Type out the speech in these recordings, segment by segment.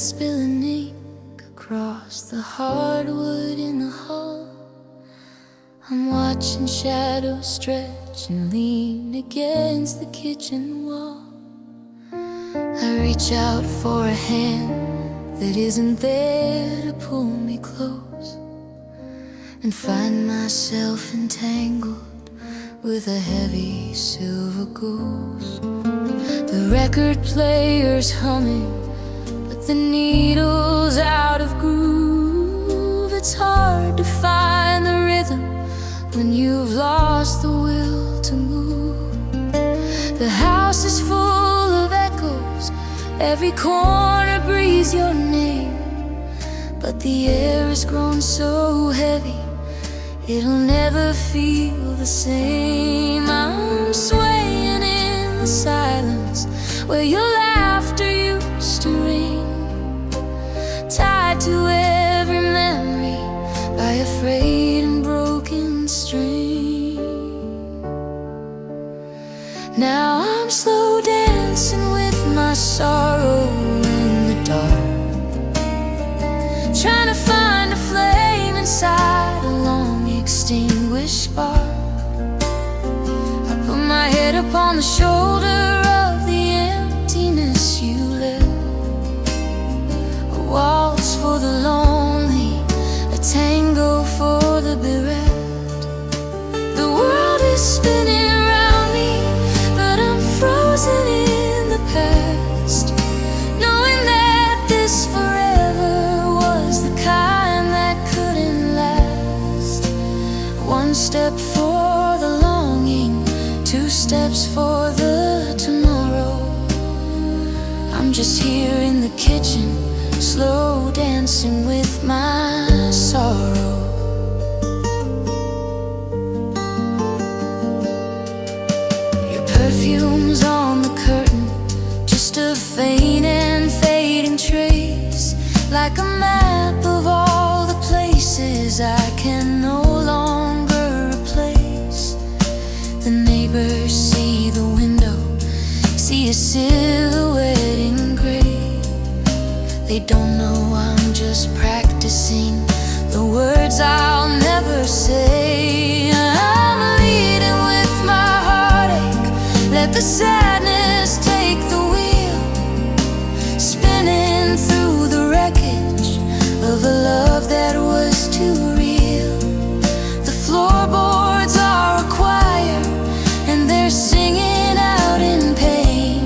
spilling ink across the hardwood in the hall. I'm watching shadows stretch and lean against the kitchen wall. I reach out for a hand that isn't there to pull me close, and find myself entangled with a heavy silver ghost. The record player's humming, but the needle's out of groove. It's hard to find the rhythm when you've lost the will to move. The house is full of echoes, every corner breathes your name, but the air has grown so heavy, it'll never feel the same. I'm swaying in the silence where your laughter used to ring, tied to every memory by a frayed and broken string. Now I'm slow dancing with my sorrow in the dark, trying to find a flame inside a long extinguished spark. I put my head upon the shoulder of the emptiness you left, a waltz for the lonely, a tango for the bereft. The world is spinning around me, but I'm frozen in the past, knowing that this forever was the kind that couldn't last. One step for the longing, two steps for the tomorrow. I'm just here in the kitchen, slow dancing with my sorrow. Your perfume's on the curtain, just a faint and fading trace, like a map of all the places I can no longer replace. The neighbors see the window, see a silhouette in gray. They don't know I'm just practicing the words I'll never say. I'm leading with my heartache, let the sadness take the wheel, spinning through the wreckage of a love that was too real. The floorboards are a choir, and they're singing out in pain,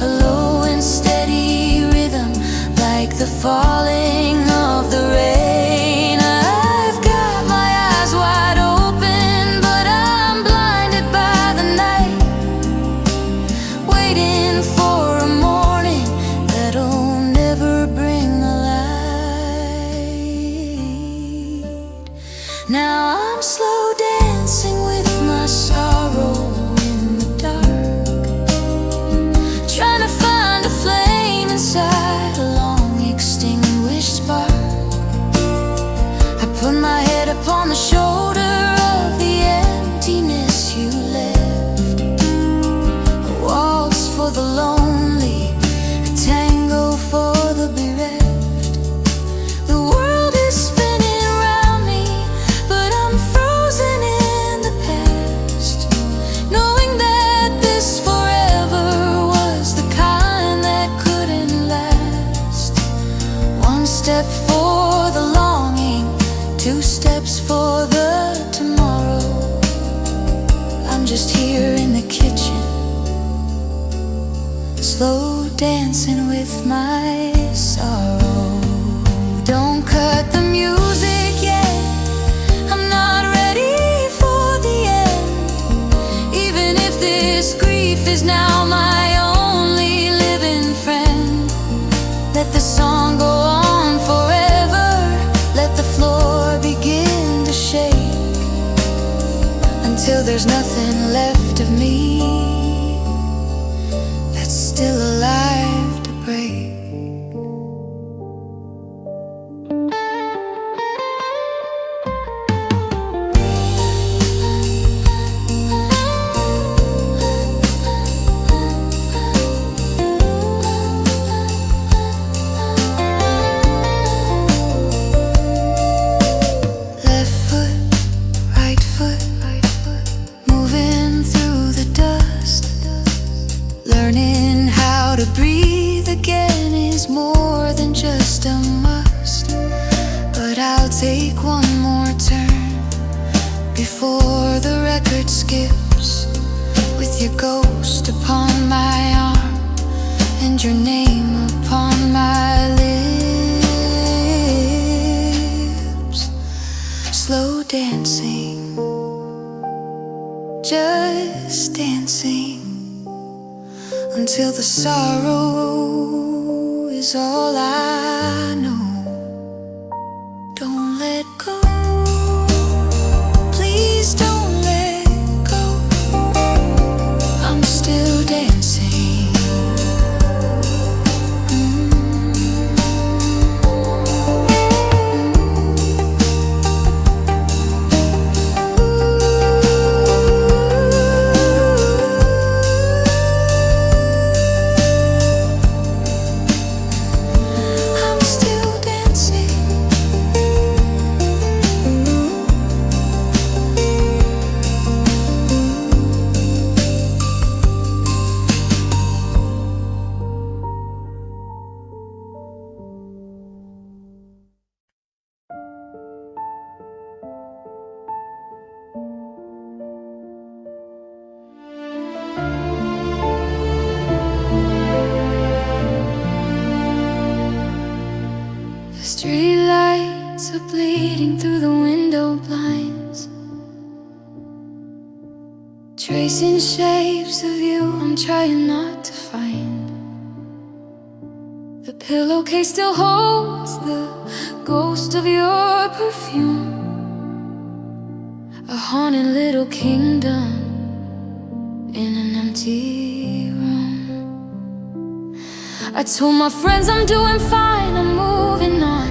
a low and steady rhythm like the falling of the rain. I've got my eyes wide open, but I'm blinded by the night, waiting for a morning that'll never bring the light. Now I'm slow dancing with my sorrow in the dark, trying to find a flame inside a long extinguished spark. I put my head upon the shoulder of the emptiness you left, a waltz for the lonely, a tango for the bereft. The world is spinning around me, but I'm frozen in the past, knowing that this forever was the kind that couldn't last. One step for the longing, two steps for the tomorrow. I'm just here in the kitchen, slow dancing with my sorrow. Don't cut the music yet, I'm not ready for the end. Even if this grief is now my only living friend, let the song go on forever, let the floor begin to shake, until there's nothing left of me that's still alive to break. take one more turn before the record skips, with your ghost upon my arm and your name upon my lips. Slow dancing, just dancing, until the sorrow is all I know. Don't let go, please don't let go. I'm still dancing. Street lights are bleeding through the window blinds, tracing shapes of you I'm trying not to find. The pillowcase still holds the ghost of your perfume, a haunted little kingdom in an empty room. I told my friends I'm doing fine, I'm moving on,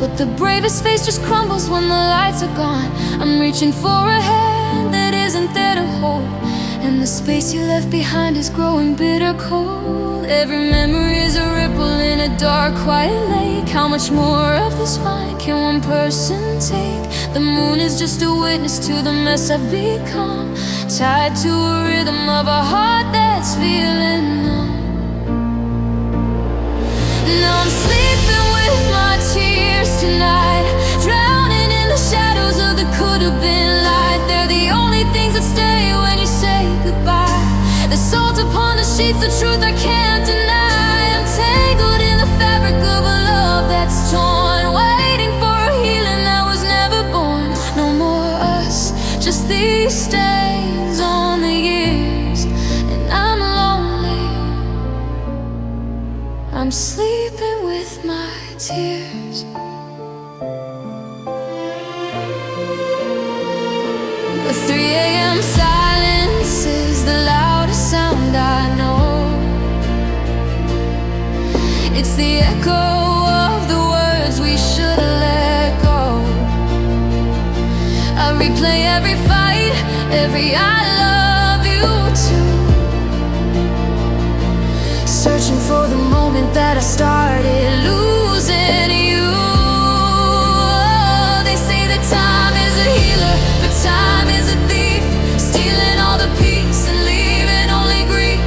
but the bravest face just crumbles when the lights are gone. I'm reaching for a hand that isn't there to hold, and the space you left behind is growing bitter cold. Every memory is a ripple in a dark, quiet lake. How much more of this fight can one person take? The moon is just a witness to the mess I've become, tied to a rhythm of a heart that's feeling numb. Now I'm sleeping with my tears tonight, drowning in the shadows of the could-have-been light. They're the only things that stay when you say goodbye. The salt upon the sheets, the truth I can't deny. I'm tangled in the fabric of a love that's torn, waiting for a healing that was never born. No more us, just these stains on the years, and I'm lonely. I'm sleeping with my tears. The 3 a.m. silence is the loudest sound I know. It's the echo of the words we should have let go. I replay every fight, every I love you too, searching for the moment that I started losing you. They say that time is a healer, but time is a thief, stealing all the peace and leaving only grief.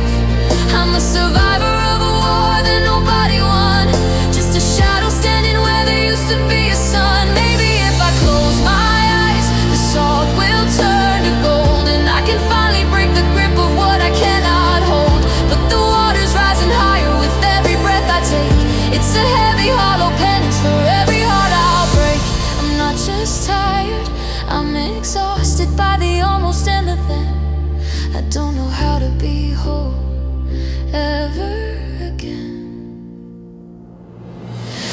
I'm a survivor of a war that nobody won, just a shadow standing where there used to be a sun. Maybe if I close my eyes, the salt will turn to gold, and I can finally break the grip of what I cannot hold. But the water's rising higher with every breath I take. It's a heavy, hollow penance for every heart I'll break. I'm not just tired, I'm exhausted by the almost and the then. I don't know how to be whole ever again.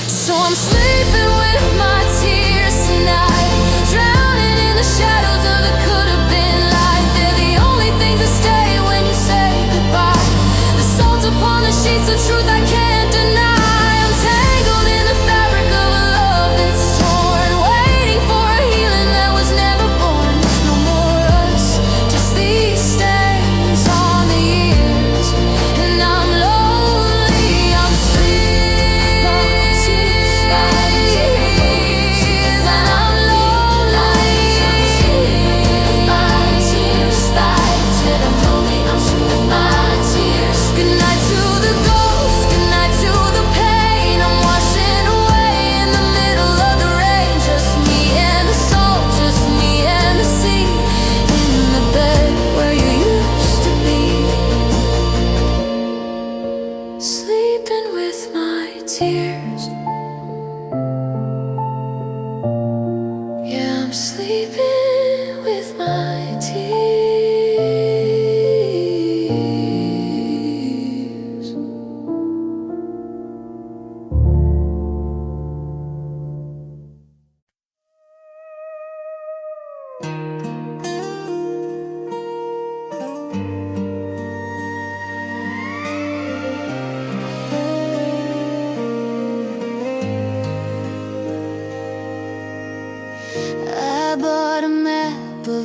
So I'm sleeping with my tears tonight, drowning in the shadows of the could-have-been light. They're the only things that stay when you say goodbye. The salt upon the sheets, the truth I can't deny. I'm tangled in the fabric of a love that's torn, waiting for a healing that was never born. No more us, just these stains on the years, and I'm lonely. I'm sleeping.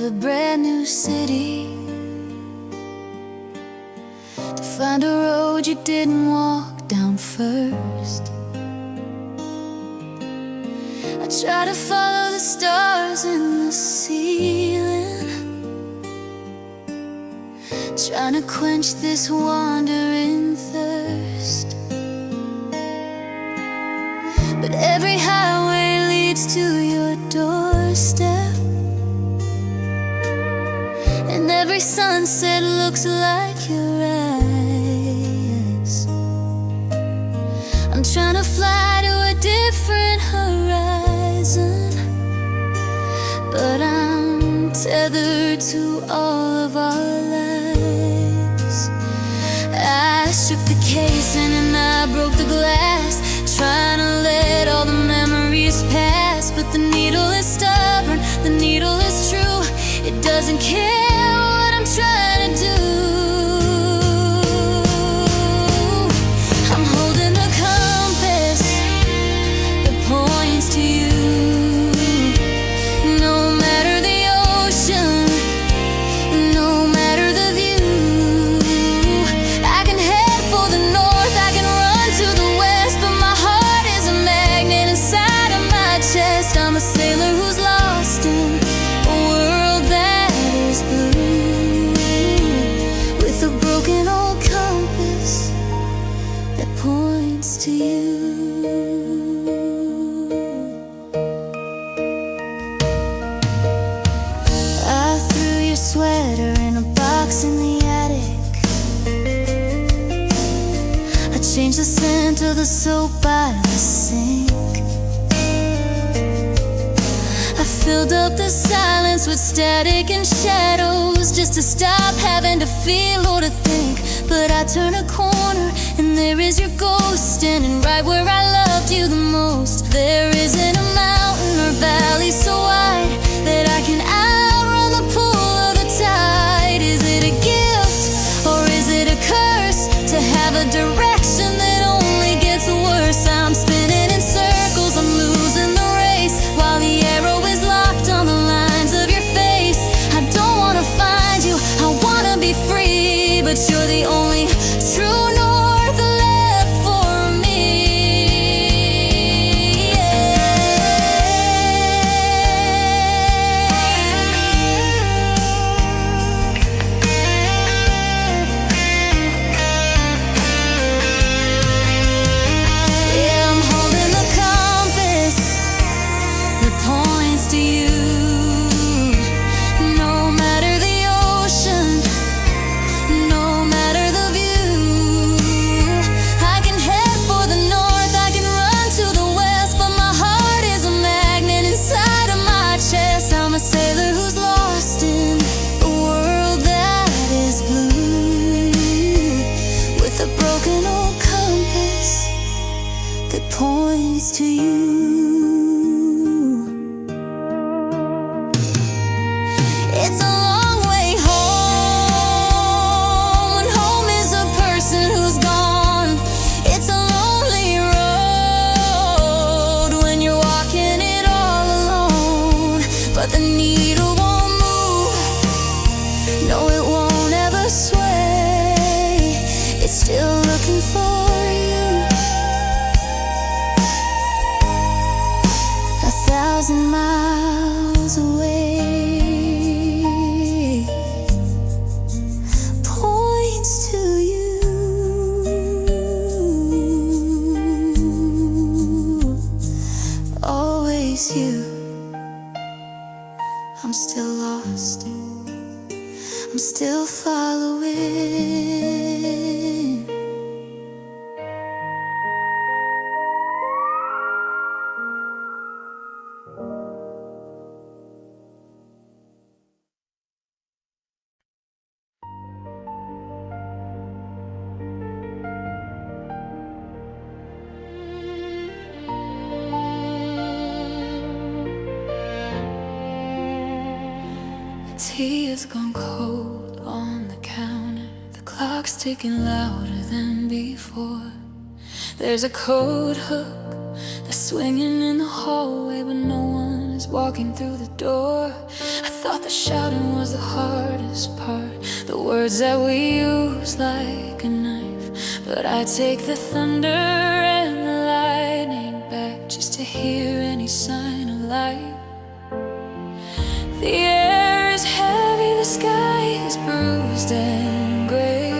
a brand new city, to find a road you didn't walk down first. I try to follow the stars in the ceiling, trying to quench this wandering thirst. But every highway leads to your doorstep, and every sunset looks like your eyes. I'm trying to fly to a different horizon, but I'm tethered to all of our lives. I shook the casing and I broke the glass, trying to let all the memories pass. But the needle is stubborn, the needle is true. It doesn't care what I'm trying to do. I'm holding the compass that points to you. No matter the ocean, no matter the view, I can head for the north, I can run to the west, but my heart is a magnet inside of my chest. I'm a sailor who's lost in a world that is blue, with a broken old compass that points to you. I threw your sweater in a box in the attic. I changed the scent of the soap by the sink. I filled up the silence with static and shadows, just to stop having to feel or to think. But I turn a corner and there is your ghost, standing right where I loved you the most. There isn't a mountain or valley so wide that I can outrun the pull of the tide. Is it a gift or is it a curse to have a direction that only gets worse? I'm spinning in circles, I'm losing the race, while the arrow is locked on the lines of your face. I don't wanna find you, I wanna be free, but you're the only true north left for me. Yeah, I'm holding the compass that points to you. No matter the ocean, no matter the view, I can head for the north, I can run to the west, but my heart is a magnet inside of my chest. I'm a sailor who's lost in a world that is blue, with a broken old compass that points to you. It's a long way home, when home is a person who's gone. It's a lonely road when you're walking it all alone. But the needle won't move, no, it won't ever sway. It's still looking for you, 1,000 miles away. Points to you. Always you. I'm still lost, I'm still following. Tea has gone cold on the counter, the clock's ticking louder than before. There's a coat hook that's swinging in the hallway, but no one is was walking through the door. I thought the shouting was the hardest part, the words that we use like a knife. But I take the thunder and the lightning back just to hear any sign of light. The air is heavy, the sky is bruised and gray.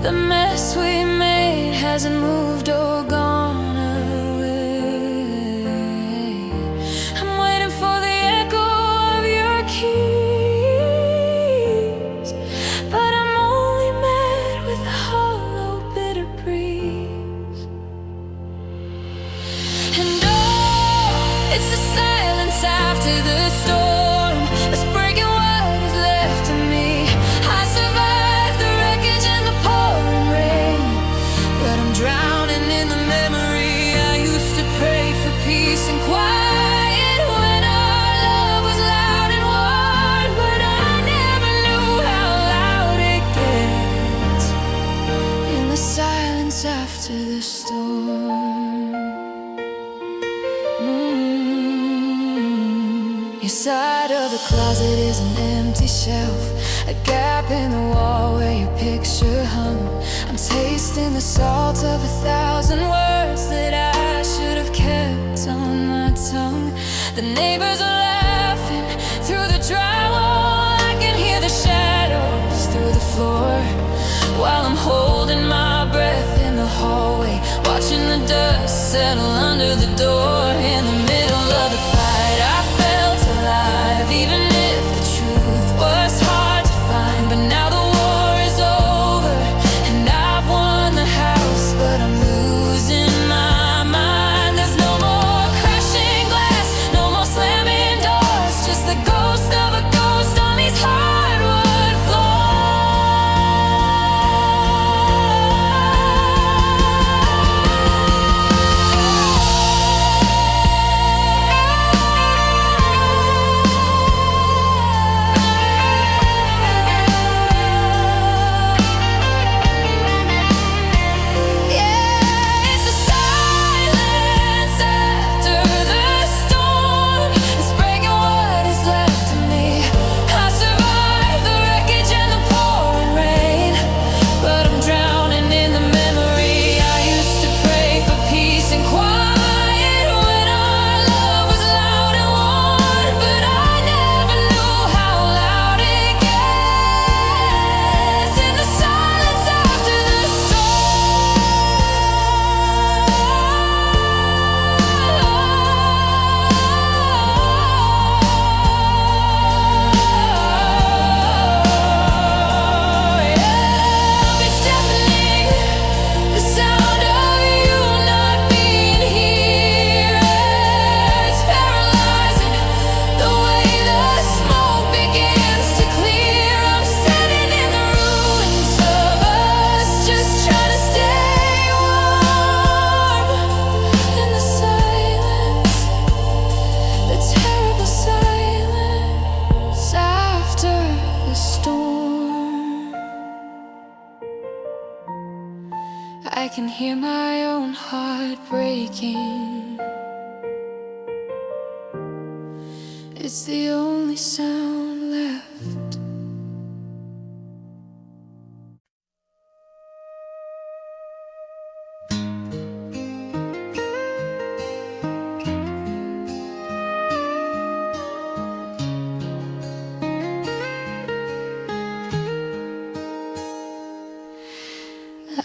The mess we made hasn't moved or gone away. I'm waiting for the echo of your keys, but I'm only met with a hollow, bitter breeze. And oh, it's the silence after the storm that's breaking what is left of me. I survived the wreckage and the pouring rain, but I'm drowning in the memory. I used to pray for peace and quiet when our love was loud and warm, but I never knew how loud it gets in the silence after the storm. Your side of the closet is an empty shelf, a gap in the wall where your picture hung. I'm tasting the salt of 1,000 words that I should have kept on my tongue. The neighbors are laughing through the drywall. I can hear the shadows through the floor, while I'm holding my breath in the hallway, watching the dust settle under the door. In the middle of the fight, I felt alive, even if the truth was hard to find. But now the war is over and I've won the house, but I'm losing my mind. There's no more crashing glass, no more slamming doors, just the ghost of a ghost on these hardwood I can hear my own heart breaking. It's the only sound left.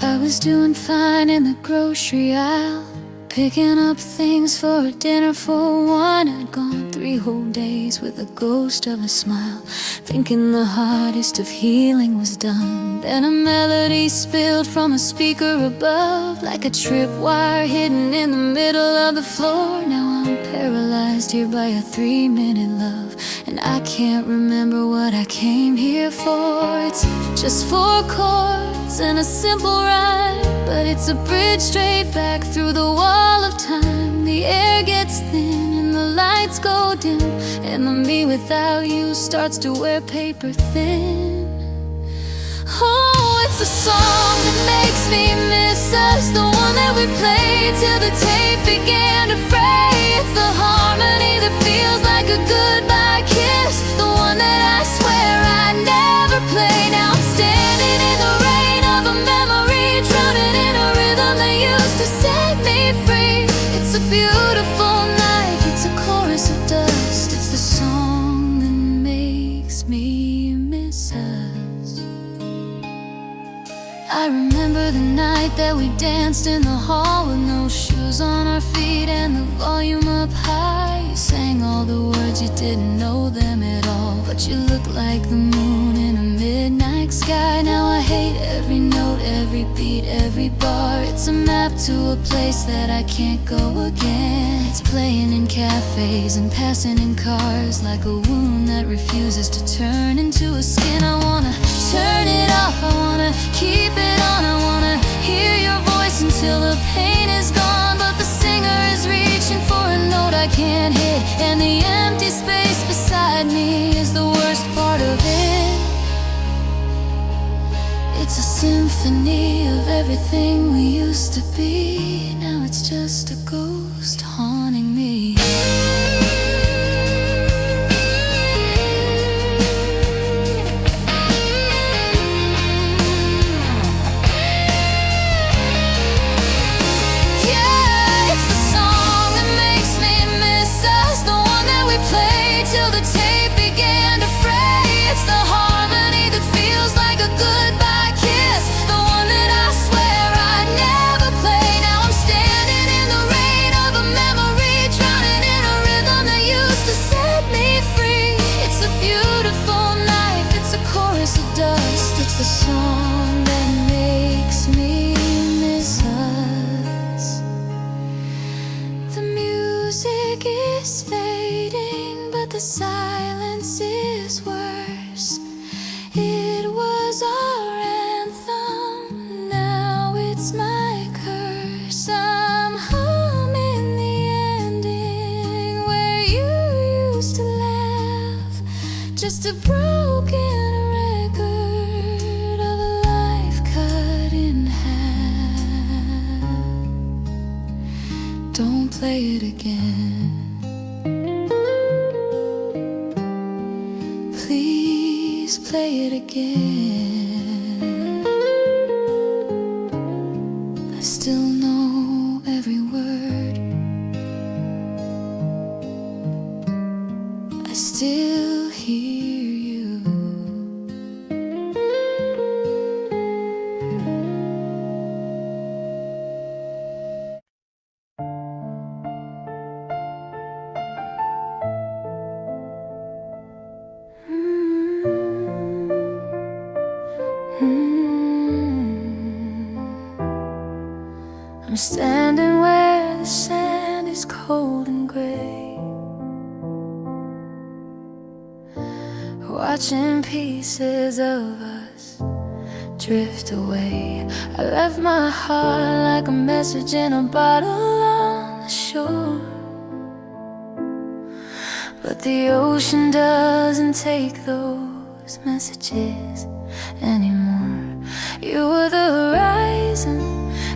I was doing fine in the grocery aisle, picking up things for a dinner for one. I'd gone 3 whole days with a ghost of a smile, thinking the hardest of healing was done. Then a melody spilled from a speaker above, like a tripwire hidden in the middle of the floor. Now I'm paralyzed here by a 3-minute love, and I can't remember what I came here for. It's just 4 chords and a simple rhyme, but it's a bridge straight back through the wall of time. The air gets thin and the lights go dim, and the me without you starts to wear paper thin. Oh, it's a song that makes me miss us, the one that we played till the tape began to fray. It's the harmony the night that we danced in the hall with no shoes on our feet and the volume up high. You sang all the words, you didn't know them at all, but you look like the moon in a midnight sky. Now I hate every note, every beat, every bar. It's a map to a place that I can't go again. It's playing in cafes and passing in cars, like a wound that refuses to turn into a skin. I wanna turn it off, I wanna keep it on, I wanna hear your voice until the pain is gone. But the singer is reaching for a note I can't hit, and the empty space beside me is the worst part of it. It's a symphony of everything we used to be. Now it's just a ghost haunting me. Till the tape began to fray. It's the harmony that feels like a goodbye kiss, the one that I swear I'd never play. Now I'm standing in the rain of a memory, drowning in a rhythm that used to set me free. It's a beautiful knife, it's a chorus of dust. It's the song that makes me miss us. The music is fading, but the silence is worse. It was our anthem, now it's my curse. I'm humming the ending where you used to laugh, just a broken record of a life cut in half. Don't play it again. Please play it again. I still know every word, I still hear you. I'm standing where the sand is cold and gray, watching pieces of us drift away. I left my heart like a message in a bottle on the shore, but the ocean doesn't take those messages anymore. You were the horizon,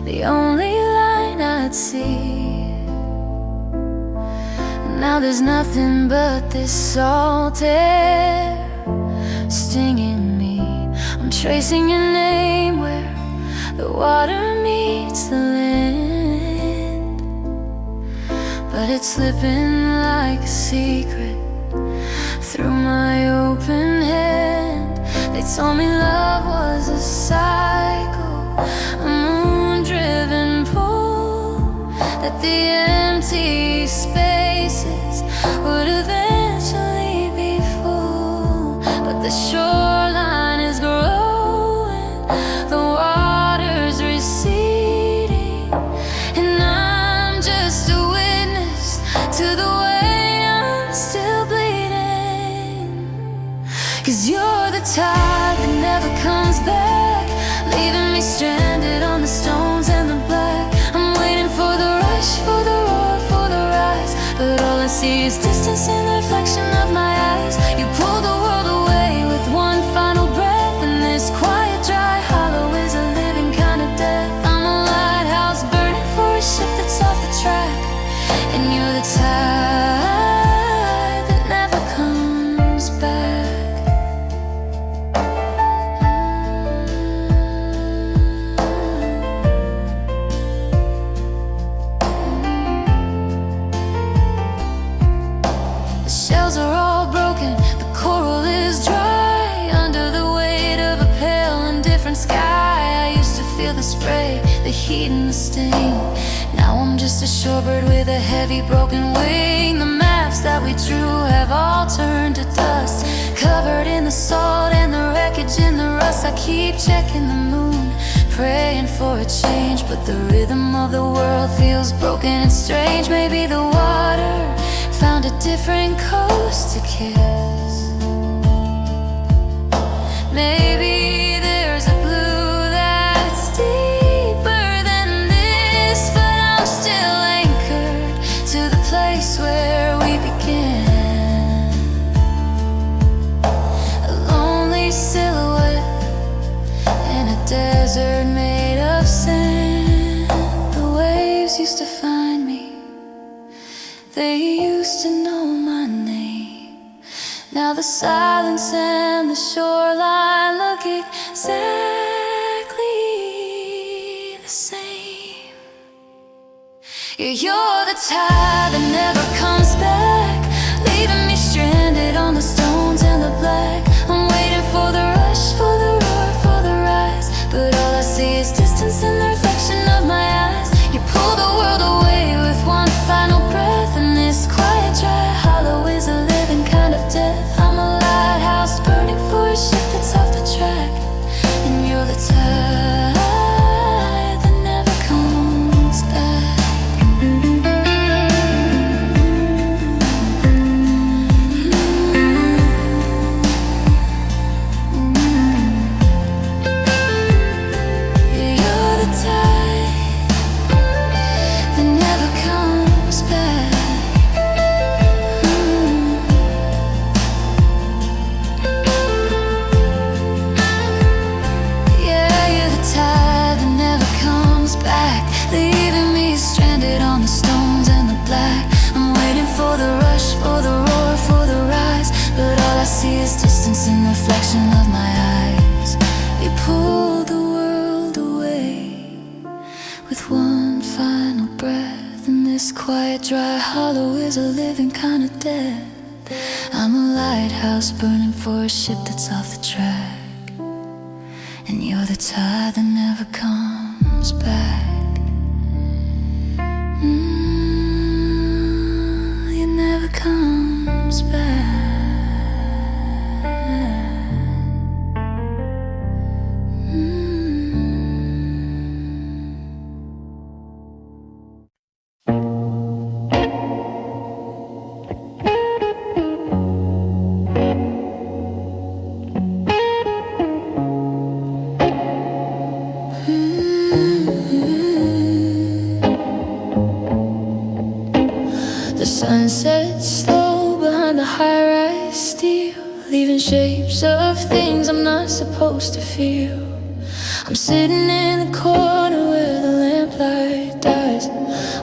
the only line I'd see. Now there's nothing but this salt air stinging me. I'm tracing your name where the water meets the land, but it's slipping like a secret through my open hand. They told me love was a cycle, a moon-driven pull, that the empty spaces would eventually be full. But the shoreline is growing, the water's receding, and I'm just a witness to the way I'm still bleeding. 'Cause you're the tide that never comes back, leaving me stranded on the stones and the black. I'm waiting for the rush, for the roar, for the rise, but all I see is distance in the reflection of my eyes. You pull the world away with one final breath, and this quiet, dry hollow is a living kind of death. I'm a lighthouse burning for a ship that's off the track, and you're the tide that never comes back. Shells are all broken, the coral is dry under the weight of a pale and different sky. I used to feel the spread heat and the sting. Now I'm just a shorebird with a heavy broken wing. The maps that we drew have all turned to dust, covered in the salt and the wreckage in the rust. I keep checking the moon, praying for a change, but the rhythm of the world feels broken and strange. Maybe the water found a different coast to kiss. Maybe there's a blue that's deeper than this, but I'm still anchored to the place where we began. A lonely silhouette in a desert made of sand. The waves used to find me, they used to know my name. Now the silence and the shoreline look exactly the same. Yeah, you're the tide that never comes back, leaving me stranded on the stones and the black. I'm waiting for the rush, for the roar, for the rise, but all I see is distance in the reflection of my eyes. You pull the world away with one final breath, and this quiet, dry hollow is a living kind of death. I'm a lighthouse burning for a ship that's off the track, and you're the tide that never comes back. In the reflection of my eyes, you pull the world away with one final breath, and this quiet, dry hollow is a living kind of death. I'm a lighthouse burning for a ship that's off the track, and you're the tide that never comes back. It never comes back. The sun sets slow behind the high-rise steel, leaving shapes of things I'm not supposed to feel. I'm sitting in the corner where the lamplight dies,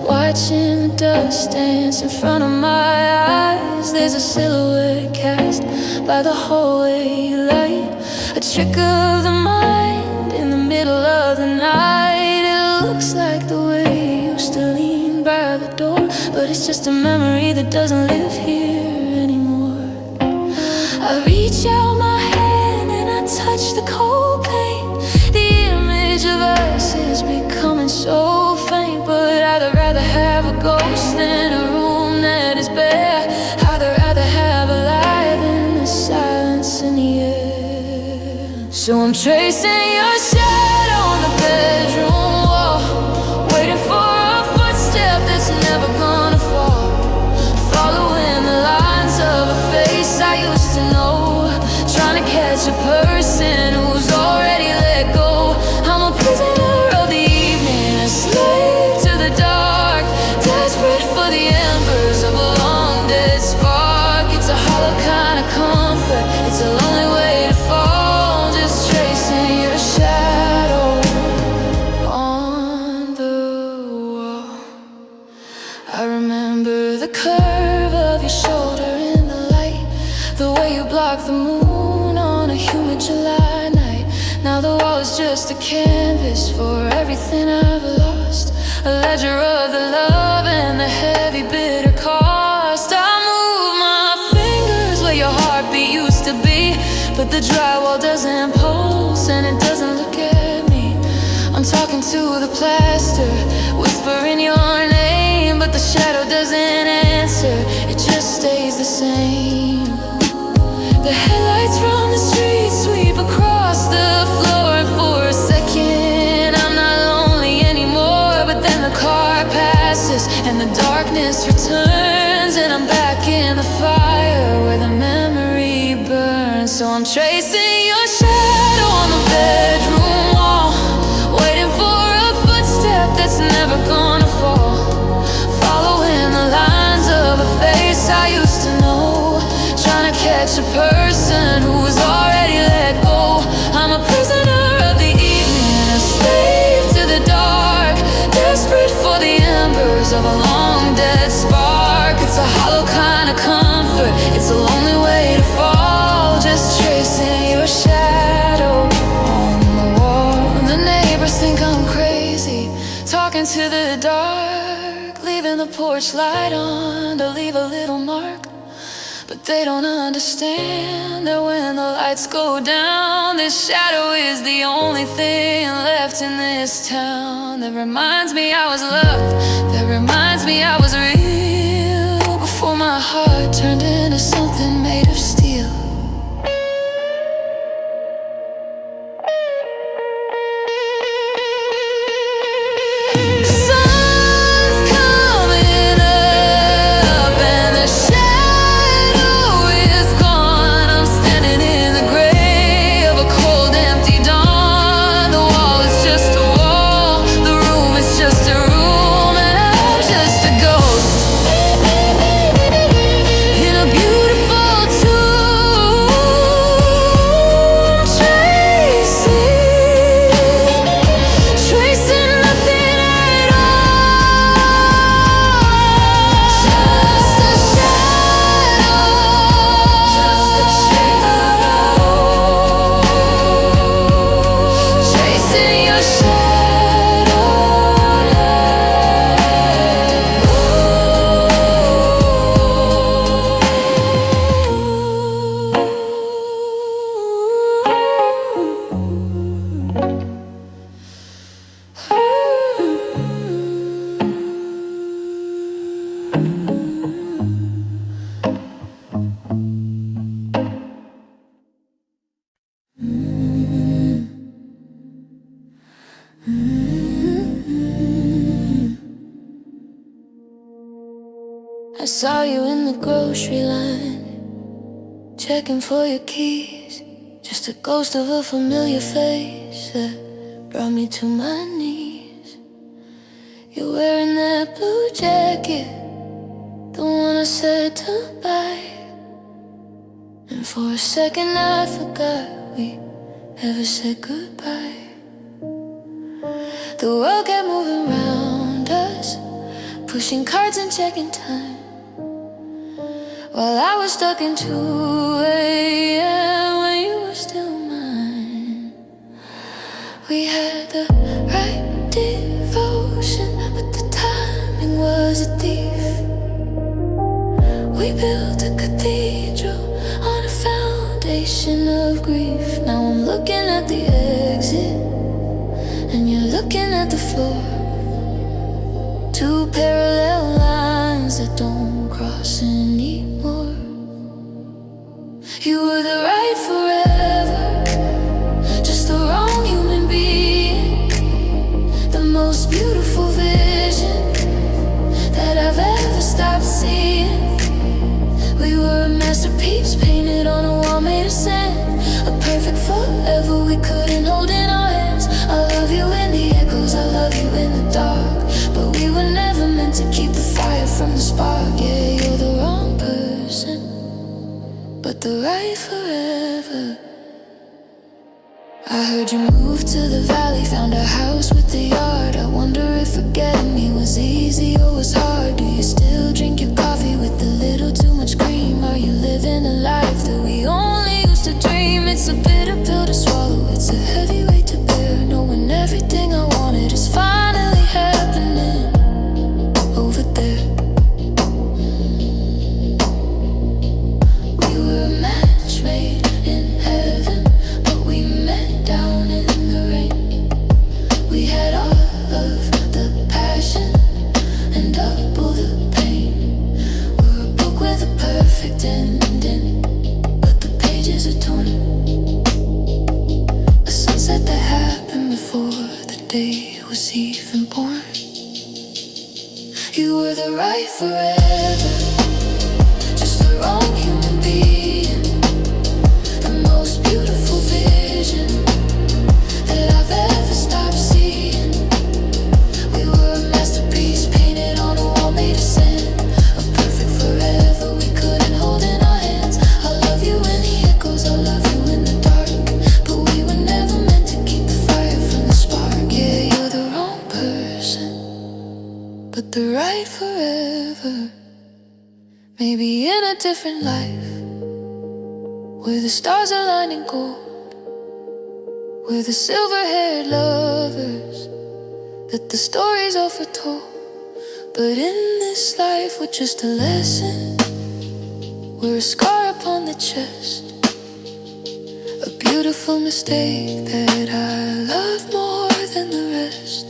watching the dust dance in front of my eyes. There's a silhouette cast by the hallway light, a trick of the mind in the middle of the night. It looks like the way you used to lean by the door, but it's just a memory that doesn't live here anymore. I reach out my hand and I touch the cold paint. The image of us is becoming so faint, but I'd rather have a ghost than a room that is bare. I'd rather have a light than the silence in the air. So I'm tracing your shadow on the bedroom wall, waiting for a footstep that's never gonna fall, following the lines of a face I used to know, trying to catch a person who's already let go. I'm a prisoner of the evening, a slave to the dark, desperate for the embers of a long dead spark. It's a hollow kind of comfort, it's a lonely way to fall, just tracing your shadow on the wall. I remember the curve of your shoulder in the light, the way you block the moon on a humid July night. Now the wall is just a canvas for everything I've lost, a ledger of the love and the heavy bitter cost. I move my fingers where your heartbeat used to be, but the drywall doesn't pulse and it doesn't look at me. I'm talking into the plaster, whispering your name, but the shadow doesn't answer, it just stays the same. The headlights from the street sweep across the floor, and for a second I'm not lonely anymore. But then the car passes and the darkness returns, and I'm back in the fire where the memory burns. So I'm tracing your shadow on the bedroom wall, waiting for a footstep that's never gonna fall, following the lines of a face I used to know, trying to catch a person who was already let go. I'm a prisoner of the evening, a slave to the dark, desperate for the embers of a long dead spark. It's a hollow kind of comfort, it's a lonely way to fall, just tracing your shadow on the wall. The neighbors think I'm crazy, talking to the dark, leaving the porch light on to leave a little mark. But they don't understand that when the lights go down, this shadow is the only thing left in this town that reminds me I was loved, that reminds me I was real, before my heart turned into something made of steel. I saw you in the grocery line, checking for your keys, just a ghost of a familiar face that brought me to my knees. You're wearing that blue jacket, the one I said to buy, and for a second I forgot we ever said goodbye. The world kept moving around us, pushing cards and checking time, while I was stuck in 2 AM when you were still mine. We had the right devotion, but the timing was a thief. We built a cathedral on a foundation of grief. Now I'm looking at the exit, and you're looking at the floor. 2 parallel lines that don't cross anymore. You were the right forever, just the wrong human being. The most beautiful vision that I've ever stopped seeing. We were a masterpiece painted on a wall made of sand, a perfect forever we couldn't hold in our hands. I love you in the echoes, I love you in the dark, but we were never meant to keep the fire from the spark. Yeah, you're the wrong person, but the right forever. I heard you moved to the valley, found a house with a yard. I wonder if forgetting me was easy or was hard. Do you still drink your coffee with a little too much cream? Are you living a life that we only used to dream? It's a bitter pill to swallow, it's a heavy weight to bear, knowing everything I wanted is finally happening over there. We were a match made in heaven, but we met down in the rain. We had all double the pain. We're a book with a perfect ending, but the pages are torn. A sunset that happened before the day was even born. You were the right forever, just the wrong human being. The most beautiful vision that I've ever stopped seeing. We were a masterpiece painted on a wall made of sand, a perfect forever we couldn't hold in our hands. I love you in the echoes, I love you in the dark, but we were never meant to keep the fire from the spark. Yeah, you're the wrong person, but the right forever. Maybe in a different life, where the stars align in gold, where the silver-haired lovers, that the stories all foretold. But in this life, we're just a lesson. We're a scar upon the chest, a beautiful mistake that I love more than the rest.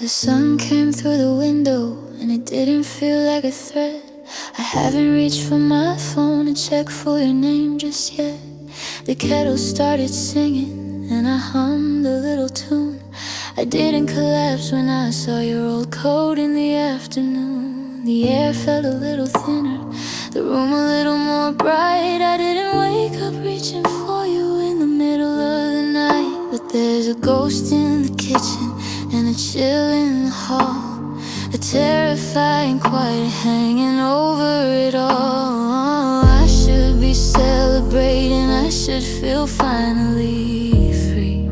The sun came through the window and it didn't feel like a threat. I haven't reached for my phone to check for your name just yet. The kettle started singing and I hummed a little tune. I didn't collapse when I saw your old coat in the afternoon. The air felt a little thinner, the room a little more bright. I didn't wake up reaching for you in the middle of the night. But there's a ghost in the kitchen and a chill in the hall, a terrifying quiet hanging over it all. I should be celebrating, I should feel finally free,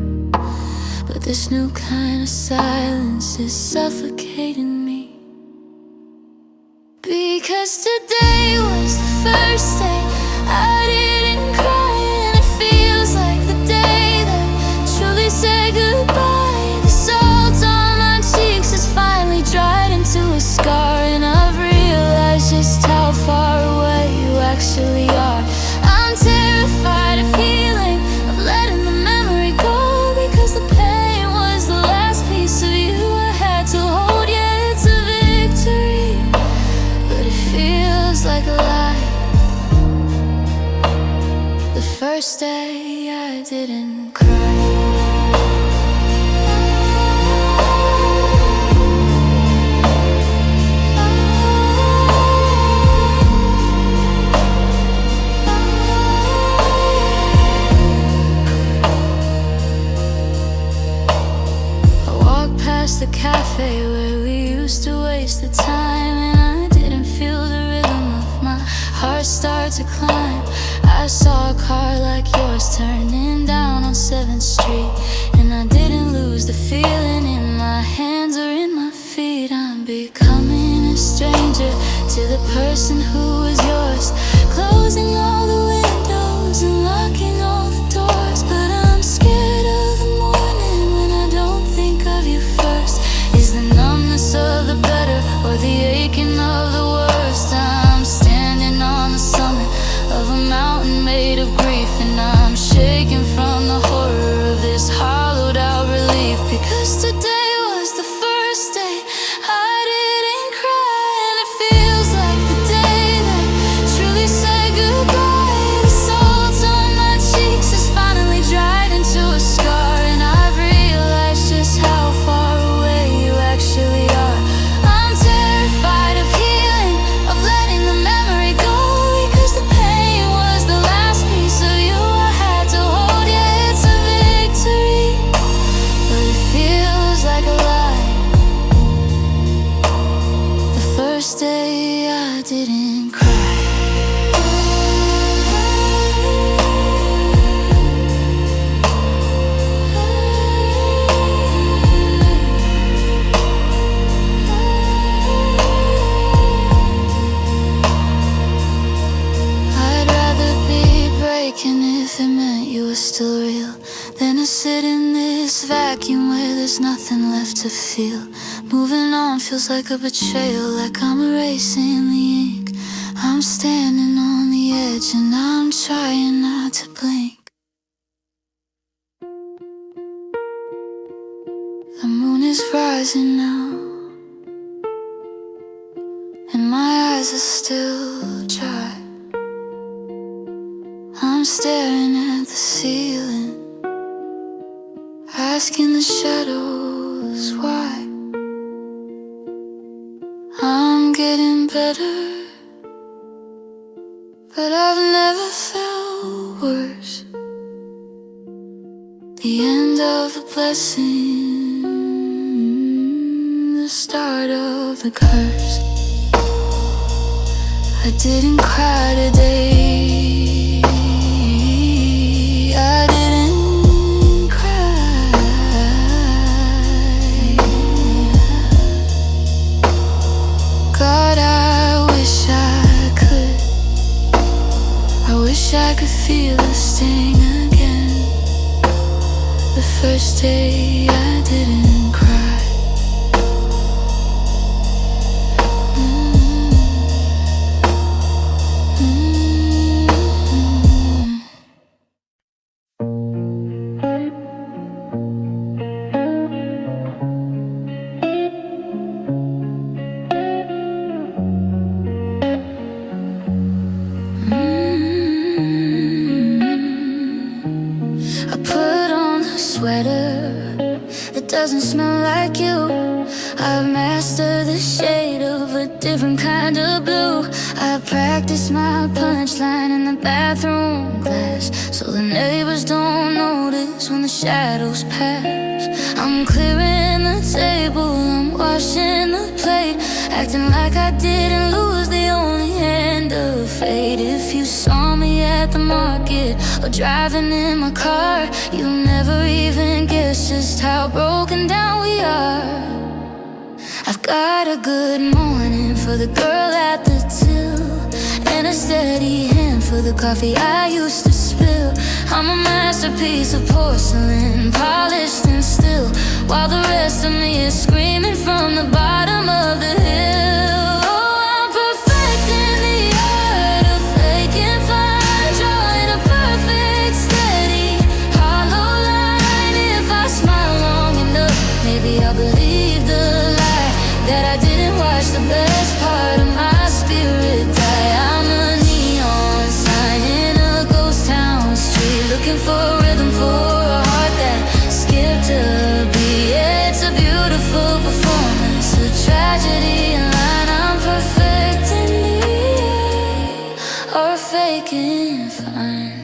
but this new kind of silence is suffocating me. Because today was the first day I didn't cry, and it feels like the day that truly said goodbye. Dried into a scar, and I've realized just how far away you actually are. I'm terrified of healing, of letting the memory go, because the pain was the last piece of you I had to hold. Yeah, it's a victory, but it feels like a lie. The first day I didn't cry. The cafe where we used to waste the time, and I didn't feel the rhythm of my heart start to climb. I saw a car like yours turning down on 7th Street, and I didn't lose the feeling in my hands or in my feet. I'm becoming a stranger to the person who was yours, closing all the windows and locking all the doors. But I'm scared of the morning when I don't think of you first. Is the numbness of the better or the aching of the worst? I didn't cry. I'd rather be breaking if it meant you were still real than to sit in this vacuum where there's nothing left to feel. Moving on feels like a betrayal, like I'm erasing the ink. I'm standing on the edge and I'm trying not to blink. The moon is rising now, and my eyes are still dry. I'm staring at the ceiling, asking the shadows why. I'm getting better, but I've never felt worse. The end of the blessing, the start of the curse. I didn't cry today, I didn't cry. God, I wish I could. I wish I could feel the sting again. The first day I didn't cry. I put on a sweater that doesn't smell like you. I've mastered the shade of a different kind of blue. I practice my punchline in the bathroom glass, so the neighbors don't notice when the shadows pass. I'm clearing the table, I'm washing the plate, acting like I didn't lose the only hand of fate. If you saw me at the market or driving in my car, you never even guess just how broken down we are. I've got a good morning for the girl at the till, and a steady hand for the coffee I used to spill. I'm a masterpiece of porcelain, polished and still, while the rest of me is screaming from the bottom of the hill. Oh, I'm perfecting the art of faking fine, drawing a perfect, steady, hollow line. If I smile long enough, maybe I'll believe the lie that I didn't watch the best part of my spirit die. I'm a neon sign in a ghost town street, looking for a rhythm for a heart that skipped a beat. Yeah, it's a beautiful performance, a tragedy in line. I'm perfecting the or faking fine.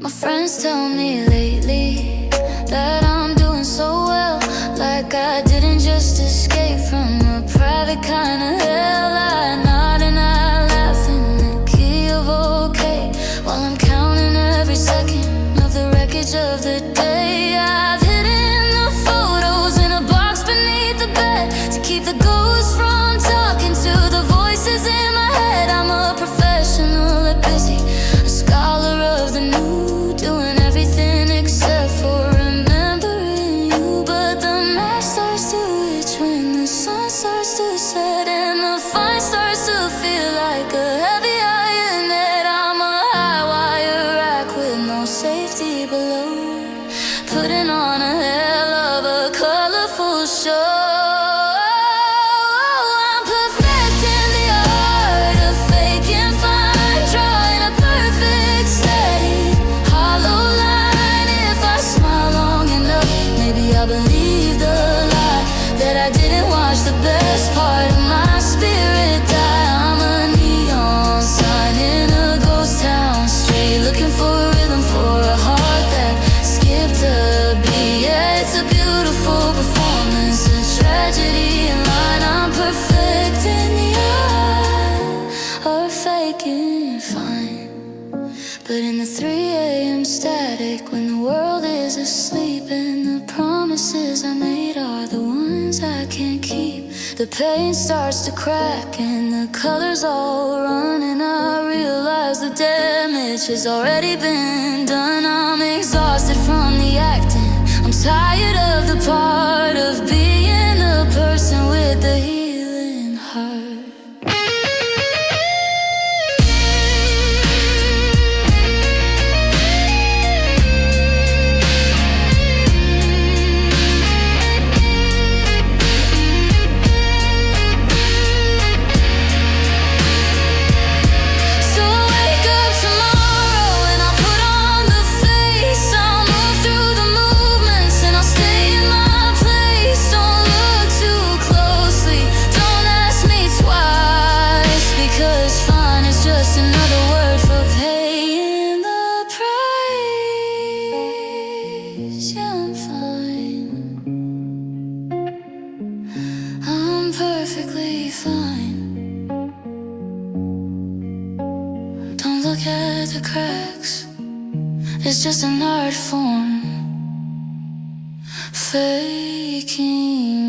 My friends tell me lately that I'm doing so well, like I didn't just escape from a private kind of hell. I nod and I laugh in the key of okay, while I'm counting every second of the wreckage of the day. I've hidden the photos in a box beneath the bed to keep the ghosts from talking to the voices in my head. I'm a professional at busy, a scholar of the new, doing everything except for remembering you. But the mask starts to itch when the sun starts to set, and the But in the 3 a.m. static, when the world is asleep and the promises I made are the ones I can't keep, the paint starts to crack and the colors all run, and I realize the damage has already been done. I'm exhausted from the acting, I'm tired of the part of being the person with the healing heart. Perfectly fine. Don't look at the cracks, it's just an art form, faking